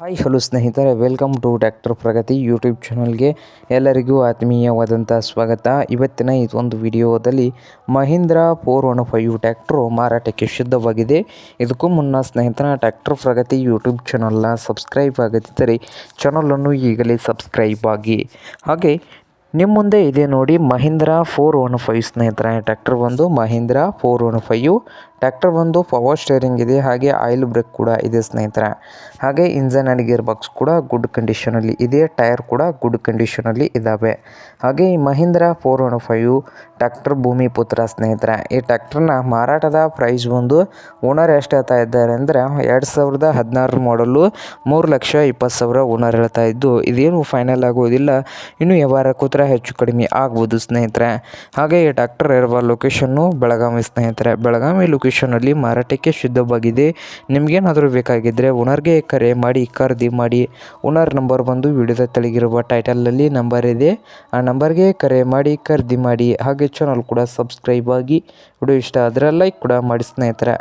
Hi hello ಸ್ನೇಹಿತರೆ, welcome to tractor Pragati YouTube ಚಾನಲ್ಗೆ ಎಲ್ಲರಿಗೂ ಆತ್ಮೀಯವಾದಂಥ ಸ್ವಾಗತ. ಇವತ್ತಿನ ಇದೊಂದು ವಿಡಿಯೋದಲ್ಲಿ ಮಹೀಂದ್ರ 415 ಟ್ರ್ಯಾಕ್ಟ್ರು ಮಾರಾಟಕ್ಕೆ ಸಿದ್ಧವಾಗಿದೆ. ಇದಕ್ಕೂ ಮುನ್ನ ಸ್ನೇಹಿತರ ಟ್ರ್ಯಾಕ್ಟರ್ ಪ್ರಗತಿ ಯೂಟ್ಯೂಬ್ ಚಾನಲ್ನ ಸಬ್ಸ್ಕ್ರೈಬ್ ಆಗದಿದ್ದರೆ ಚಾನಲನ್ನು ಈಗಲೇ ಸಬ್ಸ್ಕ್ರೈಬ್ ಆಗಿ. ಹಾಗೆ ನಿಮ್ಮ ಮುಂದೆ ಇದೆ ನೋಡಿ ಮಹೀಂದ್ರ 415 ಸ್ನೇಹಿತರೆ. ಟ್ರ್ಯಾಕ್ಟರ್ ಒಂದು ಮಹೀಂದ್ರ 415 ಟ್ರ್ಯಾಕ್ಟರ್ ಒಂದು ಪವರ್ ಸ್ಟೇರಿಂಗ್ ಇದೆ, ಹಾಗೆ ಆಯಿಲ್ ಬ್ರೇಕ್ ಕೂಡ ಇದೆ ಸ್ನೇಹಿತರೆ. ಹಾಗೆ ಇಂಜನ್ ಆ್ಯಂಡ್ ಗೇರ್ ಬಾಕ್ಸ್ ಕೂಡ ಗುಡ್ ಕಂಡೀಷನಲ್ಲಿ ಇದೆ, ಟೈರ್ ಕೂಡ ಗುಡ್ ಕಂಡೀಷನಲ್ಲಿ ಇದ್ದಾವೆ. ಹಾಗೆ ಈ ಮಹೀಂದ್ರ 415 ಟ್ರ್ಯಾಕ್ಟರ್ ಭೂಮಿ ಪುತ್ರ ಸ್ನೇಹಿತರೆ. ಈ ಟ್ರ್ಯಾಕ್ಟರ್ನ ಮಾರಾಟದ ಪ್ರೈಸ್ ಒಂದು ಓನರ್ ಎಷ್ಟು ಹೇಳ್ತಾ ಇದ್ದಾರೆ ಅಂದರೆ 2016 ಮಾಡಲು 3,20,000 ಓನರ್ ಹೇಳ್ತಾ ಇದ್ದು, ಇದೇನು ಫೈನಲ್ ಆಗೋದಿಲ್ಲ, ಇನ್ನು ವ್ಯವಹಾರ ಕೂತ್ರೆ ಹೆಚ್ಚು ಕಡಿಮೆ ಆಗ್ಬೋದು ಸ್ನೇಹಿತರೆ. ಹಾಗೆ ಈ ಟ್ರ್ಯಾಕ್ಟರ್ ಇರುವ ಲೊಕೇಶನ್ನು ಬೆಳಗಾವಿ ಸ್ನೇಹಿತರೆ. ಬೆಳಗಾವಿ ಲೊಕೇಶನಲ್ಲಿ ಮಾರಾಟಕ್ಕೆ ಸಿದ್ಧವಾಗಿದೆ. ನಿಮಗೇನಾದರೂ ಬೇಕಾಗಿದ್ದರೆ ಓನರ್ಗೆ ಕರೆ ಮಾಡಿ ಖರೀದಿ ಮಾಡಿ. ಓನರ್ ನಂಬರ್ ಬಂದು ವಿಡಿಯೋದ ತೆಳಗಿರುವ ಟೈಟಲಲ್ಲಿ ನಂಬರ್ ಇದೆ, ಆ ನಂಬರ್ಗೆ ಕರೆ ಮಾಡಿ ಖರೀದಿ ಮಾಡಿ. ಹಾಗೆ ಚಾನಲ್ ಕೂಡ ಸಬ್ಸ್ಕ್ರೈಬ್ ಆಗಿ. ವಿಡಿಯೋ ಇಷ್ಟ ಆದರೆ ಲೈಕ್ ಕೂಡ ಮಾಡಿ ಸ್ನೇಹಿತರೆ.